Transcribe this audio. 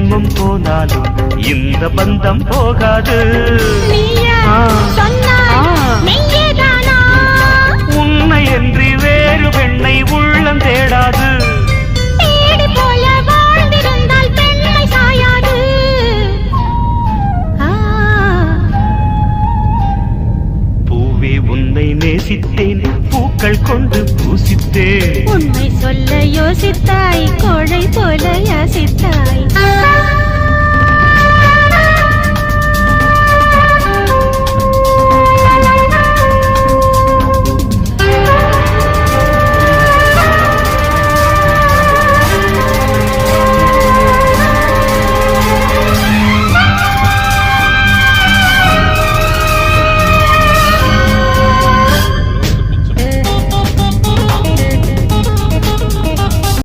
ஜென்மம் போனாலும் இந்த பந்தம் போகாது. உன்னை என்று வேறு பெண்ணை உள்ளம் தேடாது. பூவே உன்னை நேசித்தேன், பூக்கள் கொண்டு பூசித்தேன். உண்மை சொல்ல யோசித்தாய், கோழை போல யாசித்தாய்.